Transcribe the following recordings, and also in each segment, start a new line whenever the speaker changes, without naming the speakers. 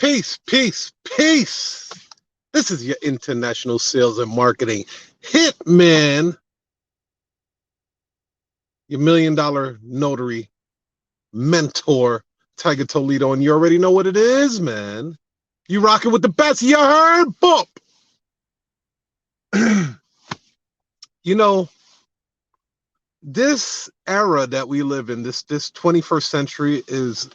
Peace, peace, peace. This is your international sales and marketing hitman, your $1 million notary mentor, Tiger Toledo, and you already know what it is, man. You rocking with the best, you heard? Bump. You know, this era that we live in, this 21st century is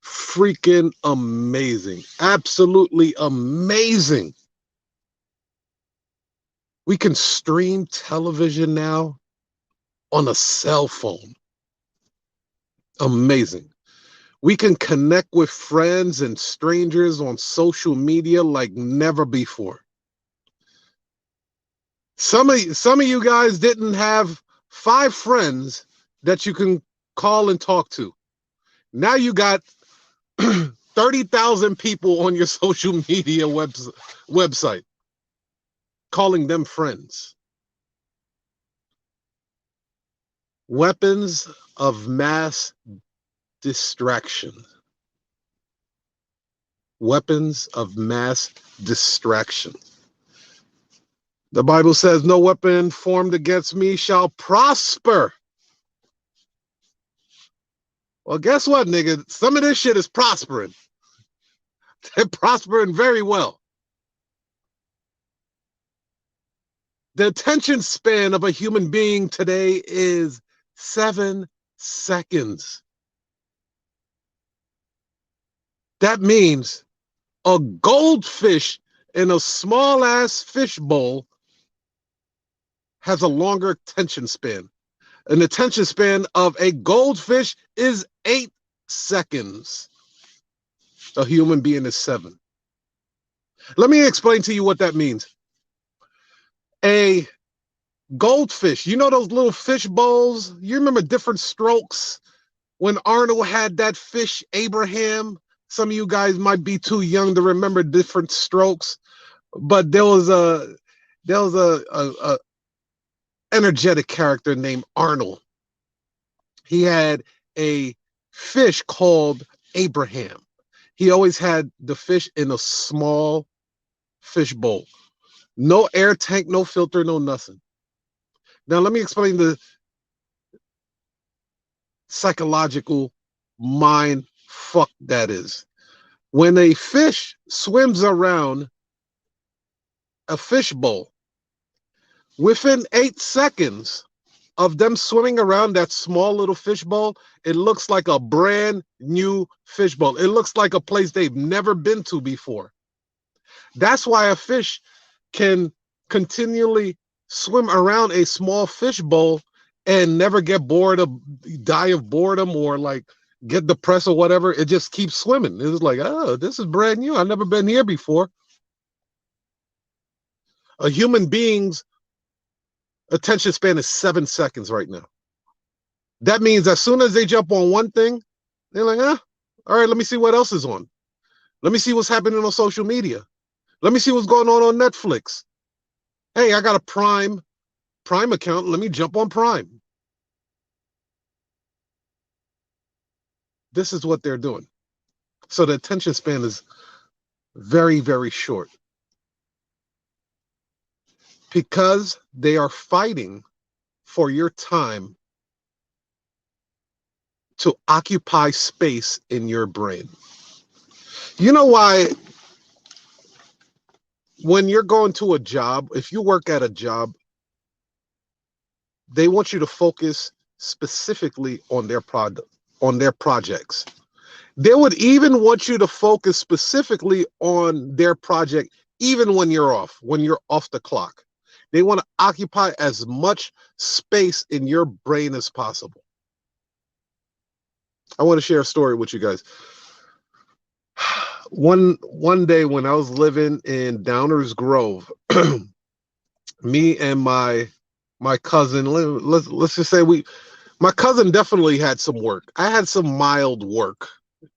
freaking amazing. Absolutely amazing. We can stream television now on a cell phone. Amazing. We can connect with friends and strangers on social media like never before. Some of you guys didn't have 5 friends that you can call and talk to. Now you got 30,000 people on your social media website calling them friends. Weapons of mass distraction. Weapons of mass distraction. The Bible says, no weapon formed against me shall prosper. Well, guess what, nigga? Some of this shit is prospering. They're prospering very well. The attention span of a human being today is 7 seconds. That means a goldfish in a small ass fish bowl has a longer attention span. An attention span of a goldfish is 8 seconds. A human being is 7. Let me explain to you what that means. A goldfish, you know those little fish bowls? You remember Different Strokes? When Arnold had that fish, Abraham? Some of you guys might be too young to remember Different Strokes, but there was a energetic character named Arnold. He had a fish called Abraham. He always had the fish in a small fish bowl. No air tank, no filter, no nothing. Now let me explain the psychological mind fuck that is. When a fish swims around a fish bowl, within 8 seconds of them swimming around that small little fish bowl, it looks like a brand new fish bowl. It looks like a place they've never been to before. That's why a fish can continually swim around a small fish bowl and never get bored or die of boredom or like get depressed or whatever. It just keeps swimming. It's like, oh, this is brand new. I've never been here before. A human being's attention span is 7 seconds right now. That means as soon as they jump on one thing, they're like, all right, let me see what else is on. Let me see what's happening on social media. Let me see what's going on Netflix. Hey, I got a Prime account. Let me jump on Prime. This is what they're doing. So the attention span is very, very short. Because they are fighting for your time to occupy space in your brain. You know why? When you're going to a job, if you work at a job, they want you to focus specifically on their projects. They would even want you to focus specifically on their project, even when you're off the clock. They want to occupy as much space in your brain as possible. I want to share a story with you guys. One day when I was living in Downers Grove, me and my cousin, let's just say my cousin definitely had some work. I had some mild work,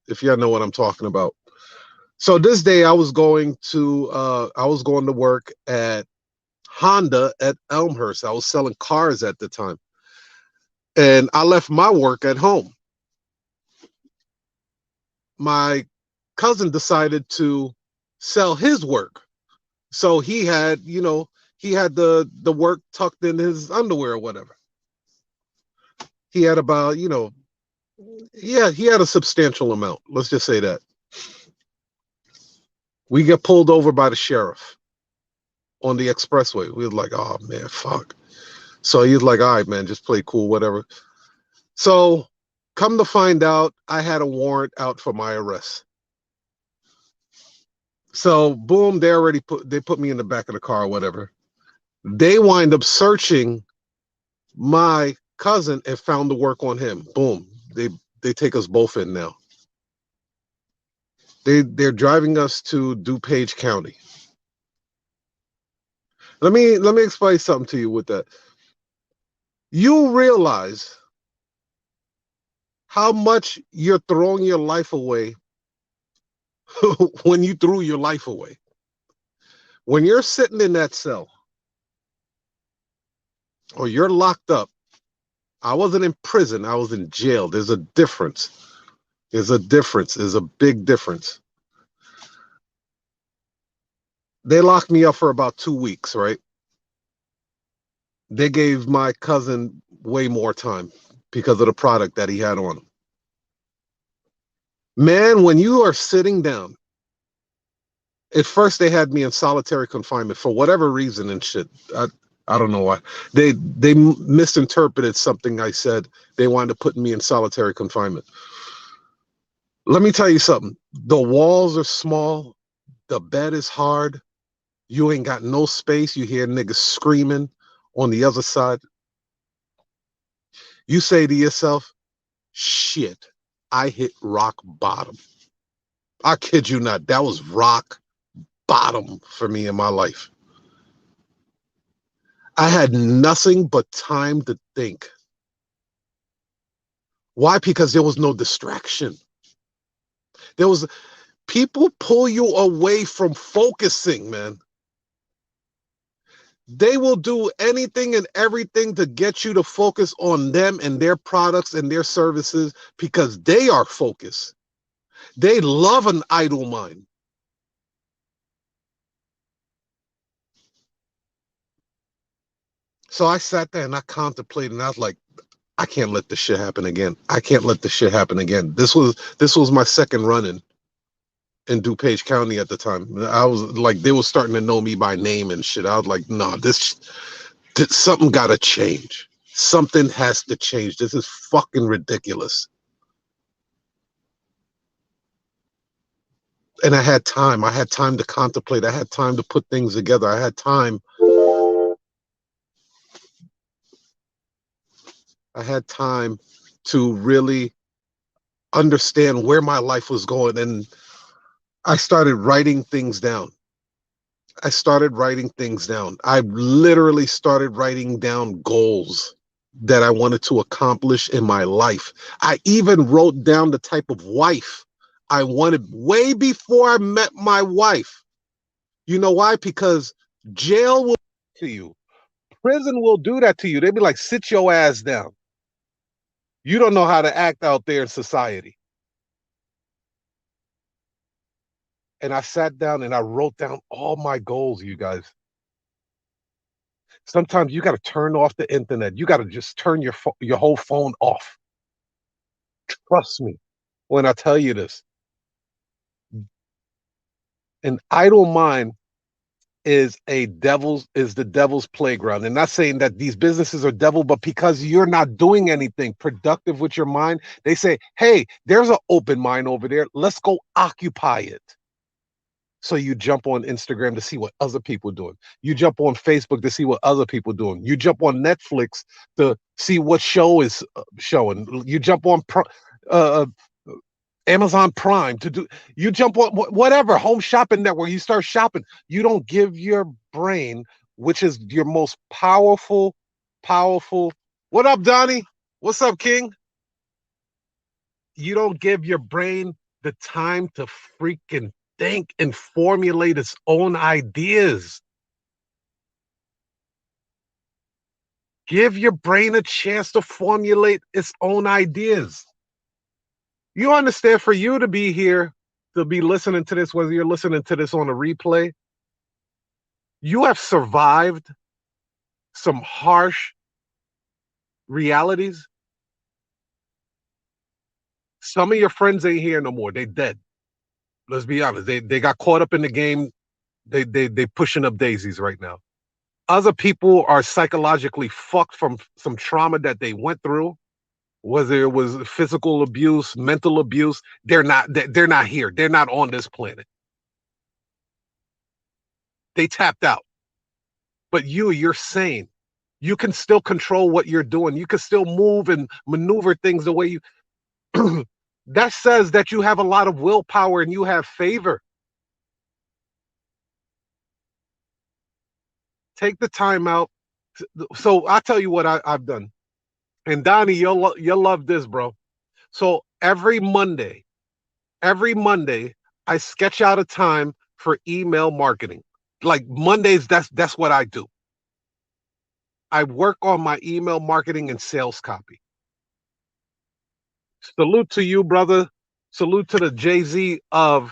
if y'all know what I'm talking about. So this day I was going to work at Honda at Elmhurst. I was selling cars at the time. And I left my work at home. My cousin decided to sell his work. So he had, he had the work tucked in his underwear or whatever. He had about, yeah, he had a substantial amount. Let's just say that. We get pulled over by the sheriff on the expressway. We were like, oh man, fuck. So he's like, all right, man, just play cool, whatever. So come to find out, I had a warrant out for my arrest. So boom, they put me in the back of the car or whatever. They wind up searching my cousin and found the work on him. Boom. They take us both in now. They're driving us to DuPage County. Let me explain something to you with that. You realize how much you're throwing your life away when you threw your life away. When you're sitting in that cell or you're locked up, I wasn't in prison, I was in jail. There's a difference. There's a difference. There's a big difference. They locked me up for about 2 weeks, right? They gave my cousin way more time because of the product that he had on him. Man, when you are sitting down, at first they had me in solitary confinement for whatever reason and shit. I don't know why. They misinterpreted something I said. They wanted to put me in solitary confinement. Let me tell you something. The walls are small. The bed is hard. You ain't got no space. You hear niggas screaming on the other side. You say to yourself, shit, I hit rock bottom. I kid you not. That was rock bottom for me in my life. I had nothing but time to think. Why? Because there was no distraction. There was people pull you away from focusing, man. They will do anything and everything to get you to focus on them and their products and their services because they are focused. They love an idle mind. So I sat there and I contemplated and I was like, I can't let this shit happen again. I can't let this shit happen again. This was my second run in DuPage County at the time. I was like, they were starting to know me by name and shit. I was like, nah, this something gotta change. Something has to change. This is fucking ridiculous. And I had time. I had time to contemplate. I had time to put things together. I had time. I had time to really understand where my life was going. And I started writing things down. I literally started writing down goals that I wanted to accomplish in my life. I even wrote down the type of wife I wanted way before I met my wife. You know why? Because jail will do to you. Prison will do that to you. They'd be like, sit your ass down. You don't know how to act out there in society. And I sat down and I wrote down all my goals, you guys. Sometimes you got to turn off the internet. You got to just turn your whole phone off. Trust me when I tell you this. An idle mind is the devil's playground. And not saying that these businesses are devil, but because you're not doing anything productive with your mind, they say, hey, there's an open mind over there. Let's go occupy it. So you jump on Instagram to see what other people are doing. You jump on Facebook to see what other people are doing. You jump on Netflix to see what show is showing. You jump on Amazon Prime to do. You jump on whatever home shopping network. You start shopping. You don't give your brain, which is your most powerful. What up, Donnie? What's up, King? You don't give your brain the time to freaking think and formulate its own ideas. Give your brain a chance to formulate its own ideas. You understand, for you to be here to be listening to this, whether you're listening to this on a replay, you have survived some harsh realities. Some of your friends ain't here no more. They dead. Let's be honest. They got caught up in the game. They pushing up daisies right now. Other people are psychologically fucked from some trauma that they went through, whether it was physical abuse, mental abuse. They're not here. They're not on this planet. They tapped out. But you're sane. You can still control what you're doing. You can still move and maneuver things the way you that says that you have a lot of willpower and you have favor. Take the time out. So I'll tell you what I've done. And Donnie, you'll love this, bro. So every Monday, I sketch out a time for email marketing. Like Mondays, that's what I do. I work on my email marketing and sales copy. Salute to you, brother. Salute to the Jay-Z of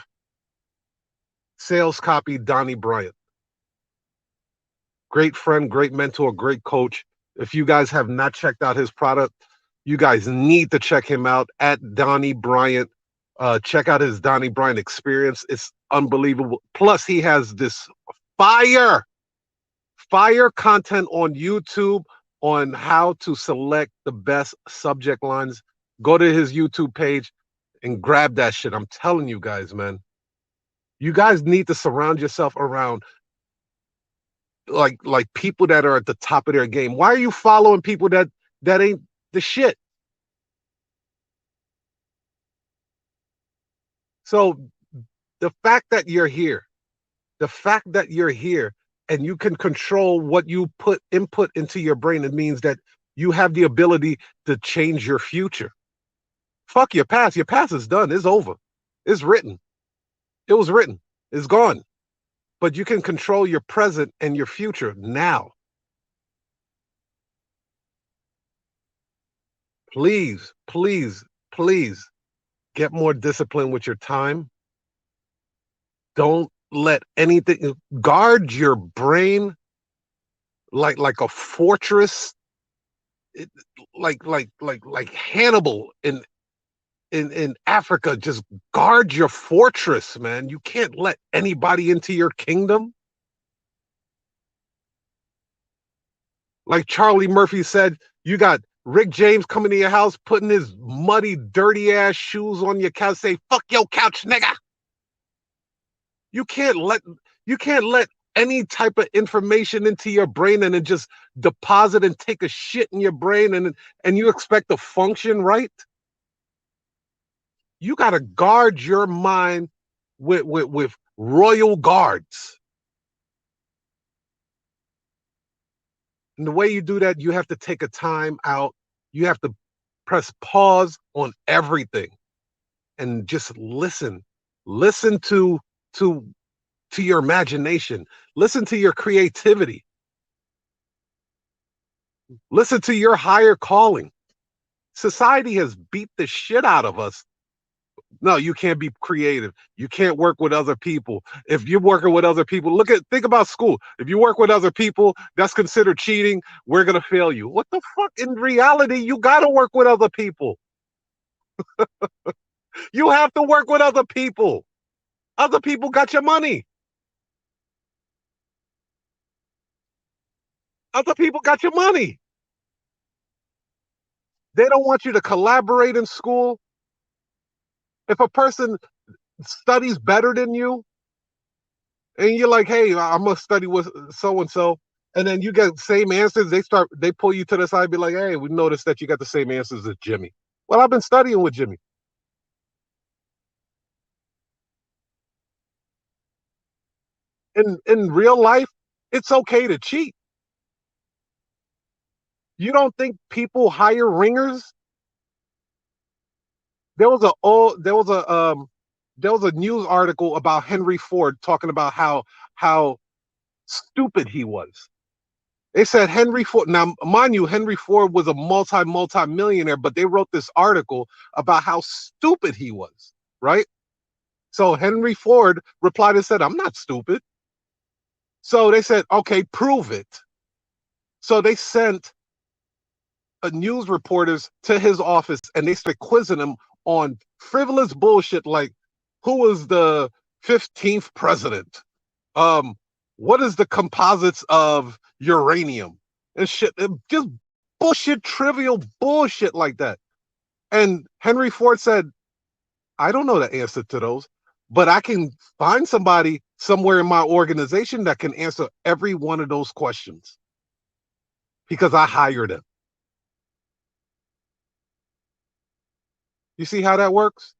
sales copy, Donnie Bryant. Great friend, great mentor, great coach. If you guys have not checked out his product, you guys need to check him out at Donnie Bryant. Check out his Donnie Bryant experience. It's unbelievable. Plus, he has this fire content on YouTube on how to select the best subject lines. Go to his YouTube page and grab that shit. I'm telling you guys, man. You guys need to surround yourself around like people that are at the top of their game. Why are you following people that ain't the shit? So the fact that you're here and you can control what you input into your brain, it means that you have the ability to change your future. Fuck your past. Your past is done. It's over. It's written. It was written. It's gone. But you can control your present and your future now. Please, please, please get more discipline with your time. Don't let anything guard your brain like a fortress, like Hannibal in Africa. Just guard your fortress, man. You can't let anybody into your kingdom. Like Charlie Murphy said, you got Rick James coming to your house, putting his muddy, dirty ass shoes on your couch, say, "Fuck your couch, nigga." You can't let any type of information into your brain and then just deposit and take a shit in your brain and you expect to function right. You got to guard your mind with royal guards. And the way you do that, you have to take a time out. You have to press pause on everything and just listen. Listen to your imagination. Listen to your creativity. Listen to your higher calling. Society has beat the shit out of us. No, you can't be creative. You can't work with other people. If you're working with other people, think about school. If you work with other people, that's considered cheating. We're going to fail you. What the fuck? In reality, you got to work with other people. You have to work with other people. Other people got your money. Other people got your money. They don't want you to collaborate in school. If a person studies better than you, and you're like, "Hey, I'm gonna study with so and so," and then you get the same answers, they pull you to the side, and be like, "Hey, we noticed that you got the same answers as Jimmy." Well, I've been studying with Jimmy. In real life, it's okay to cheat. You don't think people hire ringers? There was a news article about Henry Ford talking about how stupid he was. They said Henry Ford. Now, mind you, Henry Ford was a multi-millionaire, but they wrote this article about how stupid he was, right? So Henry Ford replied and said, I'm not stupid. So they said, okay, prove it. So they sent news reporters to his office and they started quizzing him on frivolous bullshit like who was the 15th president? What is the composites of uranium? And shit, just bullshit, trivial bullshit like that. And Henry Ford said, I don't know the answer to those, but I can find somebody somewhere in my organization that can answer every one of those questions because I hired him. You see how that works?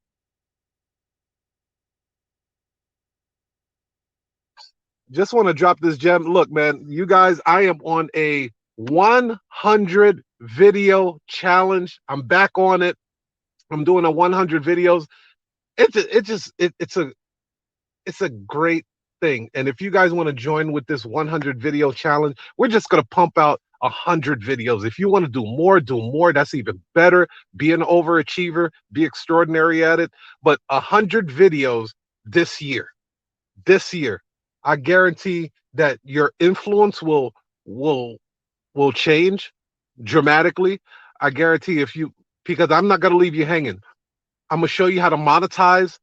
Just want to drop this gem. Look, man, you guys, I am on a 100 video challenge. I'm back on it. I'm doing a 100 videos. It's a great thing. And if you guys want to join with this 100 video challenge, we're just going to pump out 100 videos. If you want to do more, do more. That's even better. Be an overachiever, be extraordinary at it. But 100 videos this year. This year, I guarantee that your influence will change dramatically. I guarantee because I'm not going to leave you hanging. I'm going to show you how to monetize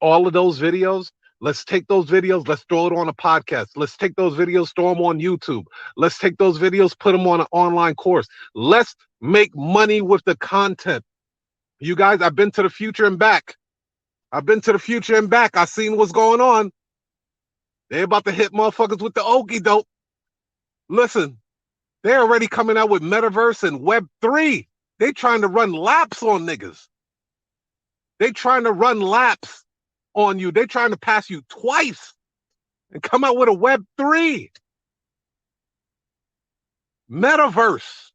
all of those videos. Let's take those videos, let's throw it on a podcast. Let's take those videos, throw them on YouTube. Let's take those videos, put them on an online course. Let's make money with the content. You guys, I've been to the future and back. I've been to the future and back. I've seen what's going on. They're about to hit motherfuckers with the okie doke. Listen, they're already coming out with Metaverse and Web3. They trying to run laps on niggas. They trying to run laps on you. They trying to pass you twice and come out with a Web3. Metaverse.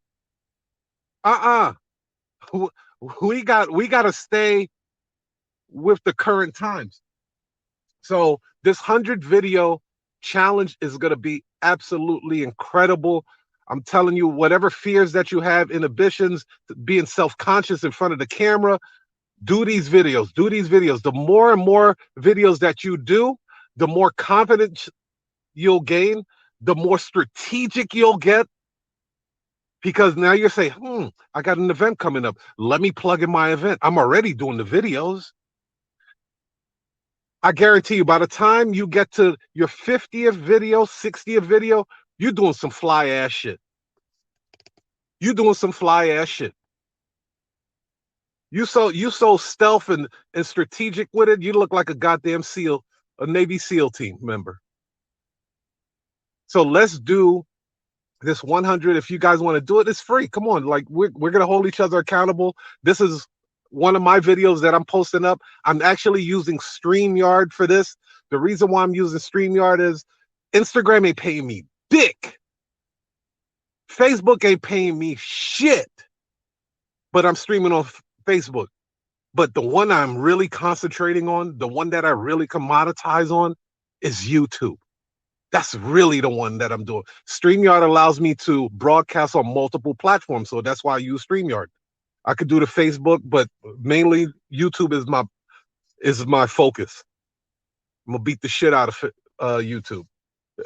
We got to stay with the current times. So this 100 video challenge is going to be absolutely incredible. I'm telling you, whatever fears that you have, inhibitions, being self-conscious in front of the camera, do these videos, do these videos. The more and more videos that you do, the more confidence you'll gain, the more strategic you'll get. Because now you're saying, I got an event coming up. Let me plug in my event. I'm already doing the videos. I guarantee you, by the time you get to your 50th video, 60th video, you're doing some fly ass shit. You're doing some fly ass shit. You so stealth and strategic with it. You look like a goddamn SEAL, a Navy SEAL team member. So let's do this 100. If you guys want to do it, it's free. Come on, like we're gonna hold each other accountable. This is one of my videos that I'm posting up. I'm actually using StreamYard for this. The reason why I'm using StreamYard is Instagram ain't paying me dick. Facebook ain't paying me shit. But I'm streaming on Facebook. But the one I'm really concentrating on, the one that I really can monetize on, is YouTube. That's really the one that I'm doing. StreamYard allows me to broadcast on multiple platforms, so that's why I use StreamYard. I could do the Facebook, but mainly YouTube is my focus. I'm gonna beat the shit out of YouTube.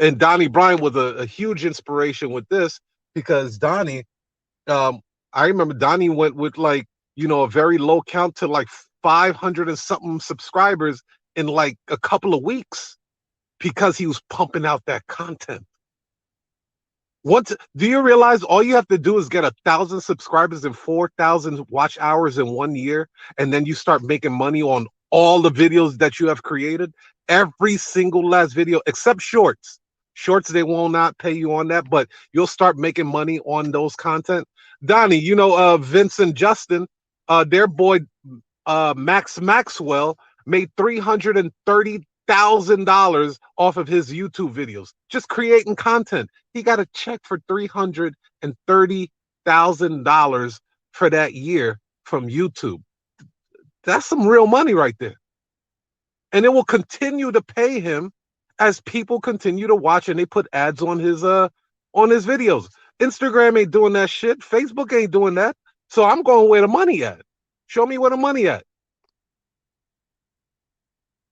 And Donnie Bryant was a huge inspiration with this because Donnie, I remember Donnie went with like, a very low count to like 500 and something subscribers in like a couple of weeks because he was pumping out that content. Do you realize all you have to do is get 1,000 subscribers and 4,000 watch hours in 1 year, and then you start making money on all the videos that you have created? Every single last video, except shorts. Shorts, they will not pay you on that, but you'll start making money on those content. Donnie, Vince and Justin, their boy Max Maxwell made $330,000 off of his YouTube videos, just creating content. He got a check for $330,000 for that year from YouTube. That's some real money right there. And it will continue to pay him as people continue to watch and they put ads on his videos. Instagram ain't doing that shit. Facebook ain't doing that. So I'm going where the money at. Show me where the money at.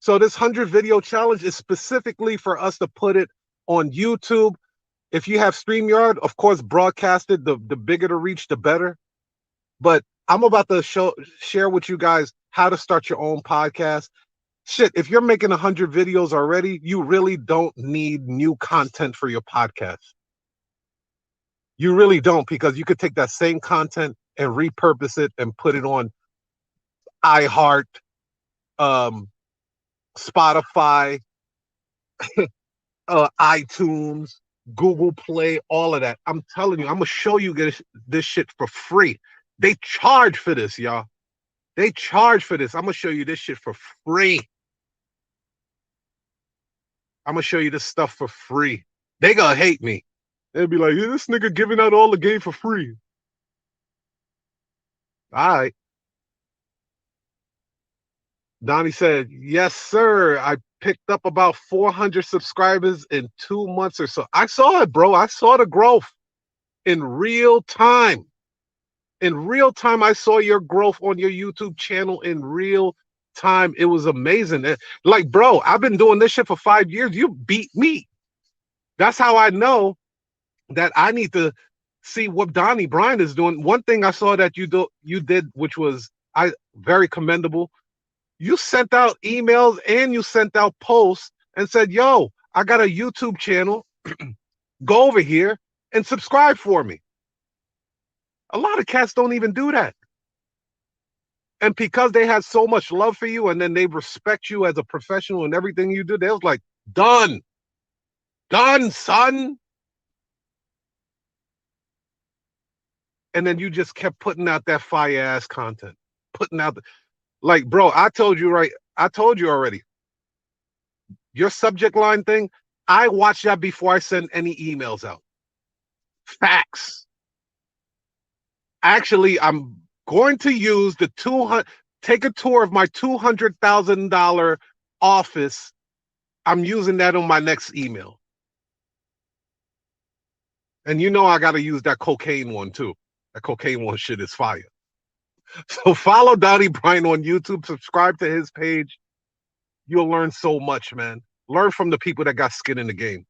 So this 100 video challenge is specifically for us to put it on YouTube. If you have StreamYard, of course, broadcast it. The bigger the reach, the better. But I'm about to share with you guys how to start your own podcast. Shit, if you're making 100 videos already, you really don't need new content for your podcast. You really don't, because you could take that same content and repurpose it and put it on iHeart, Spotify, iTunes, Google Play, all of that. I'm telling you, I'm gonna show you this shit for free. They charge for this, y'all. They charge for this. I'm gonna show you this shit for free. I'm gonna show you this stuff for free. They gonna hate me. They'll be like, yeah, this nigga giving out all the game for free. All right. Donnie said, yes, sir. I picked up about 400 subscribers in 2 months or so. I saw it, bro. I saw the growth in real time. In real time, I saw your growth on your YouTube channel in real time. It was amazing. Like, bro, I've been doing this shit for 5 years. You beat me. That's how I know that I need to see what Donnie Bryant is doing. One thing I saw that you did, which was very commendable. You sent out emails and you sent out posts and said, yo, I got a YouTube channel. Go over here and subscribe for me. A lot of cats don't even do that. And because they had so much love for you and then they respect you as a professional and everything you do, they was like, done. Done, son. And then you just kept putting out that fire ass content. Putting out like, bro, I told you already. Your subject line thing, I watch that before I send any emails out. Facts. Actually, I'm going to use the take a tour of my $200,000 office. I'm using that on my next email. And you know I got to use that cocaine one too. That cocaine one shit is fire. So follow Donnie Bryant on YouTube. Subscribe to his page. You'll learn so much, man. Learn from the people that got skin in the game.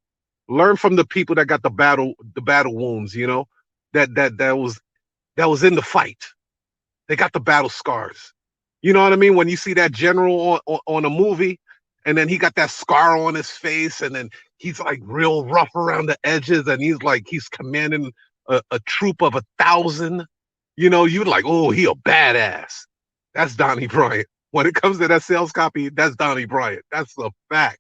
Learn from the people that got the battle wounds, you know, that was in the fight. They got the battle scars. You know what I mean? When you see that general on a movie, and then he got that scar on his face, and then he's like real rough around the edges, and he's commanding a troop of 1,000. You know, you're like, oh, he a badass. That's Donnie Bryant. When it comes to that sales copy, that's Donnie Bryant. That's a fact.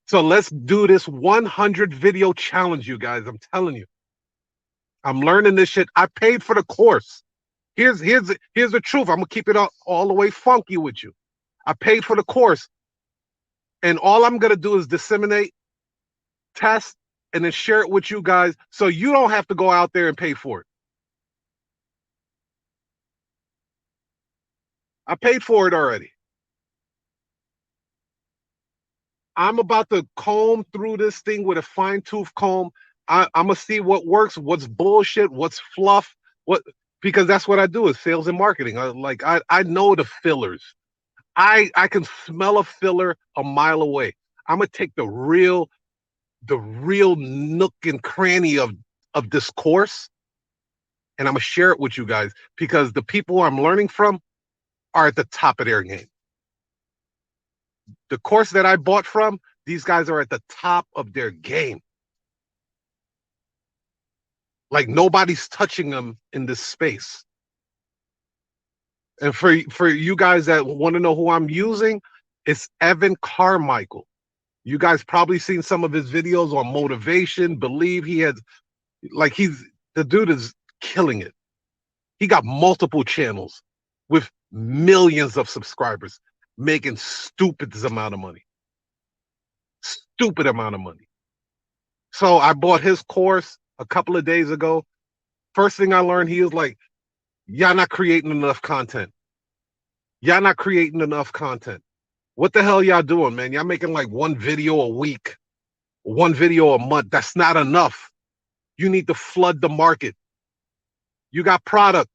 So let's do this 100 video challenge, you guys. I'm telling you. I'm learning this shit. I paid for the course. Here's the truth. I'm gonna keep it all the way funky with you. I paid for the course, and all I'm gonna do is disseminate, test, and then share it with you guys, so you don't have to go out there and pay for it. I paid for it already. I'm about to comb through this thing with a fine-tooth comb. I'm gonna see what works, what's bullshit, what's fluff, because that's what I do is sales and marketing. I know the fillers. I can smell a filler a mile away. I'm gonna take the real nook and cranny of this course, and I'm gonna share it with you guys, because the people I'm learning from are at the top of their game. The course that I bought from, these guys are at the top of their game. Like nobody's touching them in this space. And for you guys that want to know who I'm using, it's Evan Carmichael. You guys probably seen some of his videos on motivation. Believe he has, like, the dude is killing it. He got multiple channels with millions of subscribers, making stupid amount of money. Stupid amount of money. So I bought his course a couple of days ago. First thing I learned, he was like, y'all not creating enough content. Y'all not creating enough content. What the hell y'all doing, man? Y'all making like one video a week, one video a month. That's not enough. You need to flood the market. You got product.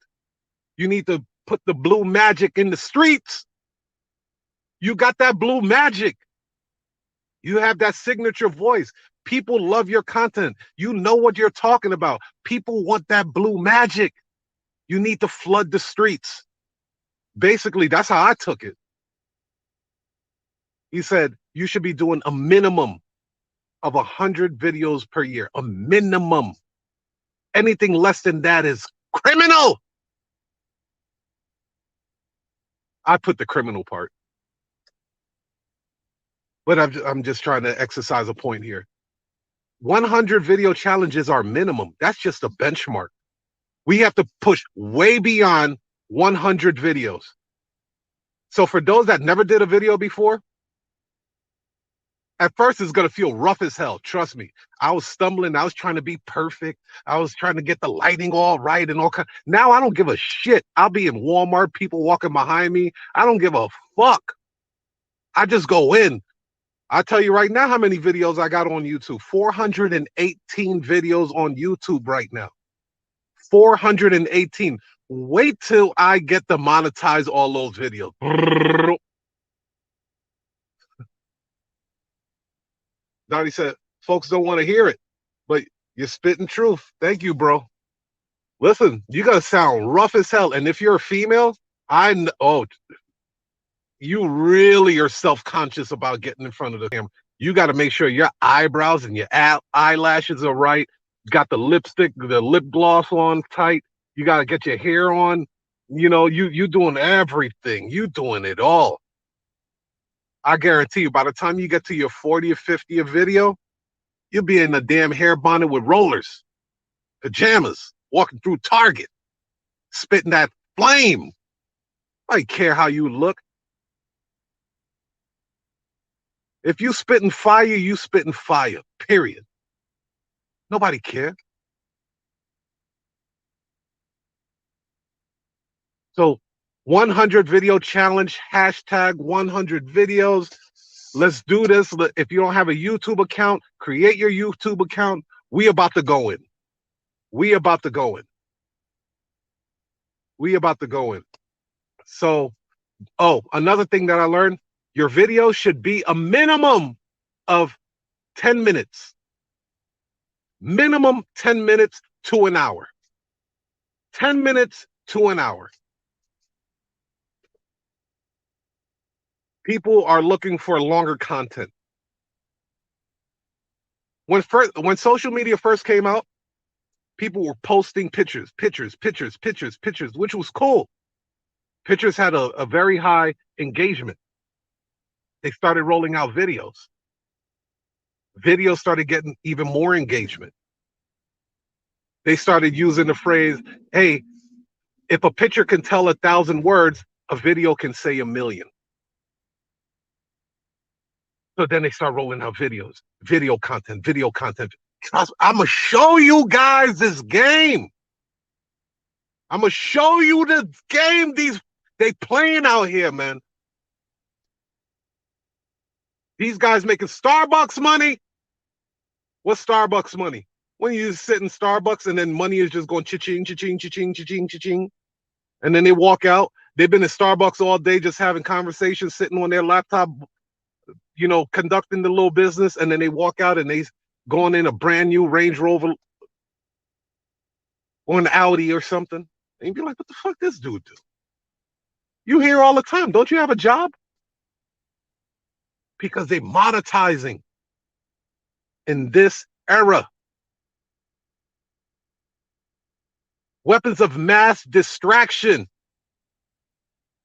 You need to put the blue magic in the streets. You got that blue magic. You have that signature voice. People love your content. You know what you're talking about. People want that blue magic. You need to flood the streets. Basically, that's how I took it. He said, you should be doing a minimum of 100 videos per year, a minimum. Anything less than that is criminal. I put the criminal part. But I'm just trying to exercise a point here. 100 video challenges are minimum. That's just a benchmark. We have to push way beyond 100 videos. So for those that never did a video before, at first it's going to feel rough as hell. Trust me. I was stumbling. I was trying to be perfect. I was trying to get the lighting all right and all kind. Now I don't give a shit. I'll be in Walmart, people walking behind me. I don't give a fuck. I just go in. I'll tell you right now how many videos I got on YouTube. 418 videos on YouTube right now. 418. Wait till I get to monetize all those videos. Donnie said, folks don't want to hear it, but you're spitting truth. Thank you, bro. Listen, you got to sound rough as hell. And if you're a female, you really are self-conscious about getting in front of the camera. You got to make sure your eyebrows and your eyelashes are right. You got the lipstick, the lip gloss on tight. You got to get your hair on. You know, you doing everything. You doing it all. I guarantee you, by the time you get to your 40 or 50th video, you'll be in a damn hair bonnet with rollers, pajamas, walking through Target, spitting that flame. I don't care how you look. If you spitting fire, you spitting fire, period. Nobody cares. So 100 video challenge, hashtag 100 videos. Let's do this. If you don't have a YouTube account, create your YouTube account. We about to go in. We about to go in. We about to go in. So, another thing that I learned, your video should be a minimum of 10 minutes. Minimum 10 minutes to an hour. 10 minutes to an hour. People are looking for longer content. When social media first came out, people were posting pictures, which was cool. Pictures had a very high engagement. They started rolling out videos. Videos started getting even more engagement. They started using the phrase, hey, if a picture can tell 1,000 words, a video can say 1,000,000. So then they start rolling out videos, video content. I'm going to show you guys this game. I'm going to show you the game they playing out here, man. These guys making Starbucks money. What's Starbucks money? When you sit in Starbucks and then money is just going cha-ching, cha-ching, cha-ching, cha-ching, cha-ching. And then they walk out. They've been in Starbucks all day just having conversations, sitting on their laptop, you know, conducting the little business. And then they walk out and they going in a brand new Range Rover or an Audi or something. And you'd be like, what the fuck this dude do? You hear all the time. Don't you have a job? Because they're monetizing in this era. Weapons of mass distraction.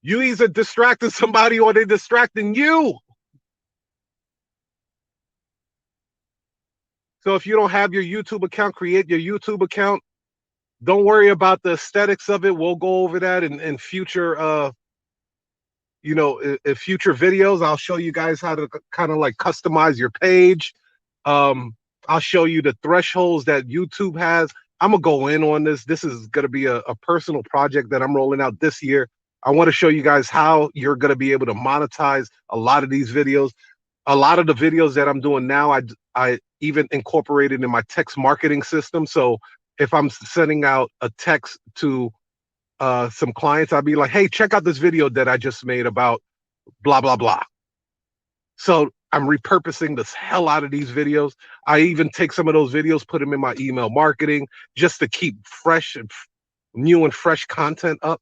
You either distracting somebody or they're distracting you. So if you don't have your YouTube account, create your YouTube account. Don't worry about the aesthetics of it. We'll go over that in future in future videos. I'll show you guys how to kind of like customize your page. I'll show you the thresholds that YouTube has. I'm gonna go in on this. This is gonna be a personal project that I'm rolling out this year. I want to show you guys how you're gonna be able to monetize a lot of these videos. A lot of the videos that I'm doing now, I even incorporated in my text marketing system. So if I'm sending out a text to some clients, I'll be like, hey, check out this video that I just made about blah, blah, blah. So I'm repurposing the hell out of these videos. I even take some of those videos, put them in my email marketing just to keep fresh and new and fresh content up.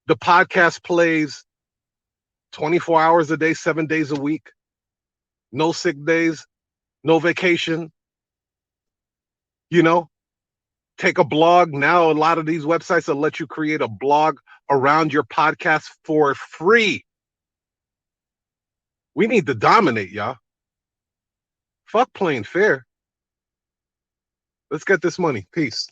The podcast plays 24 hours a day, 7 days a week. No sick days, no vacation. You know, take a blog. Now, a lot of these websites will let you create a blog around your podcast for free. We need to dominate, y'all. Fuck playing fair. Let's get this money. Peace.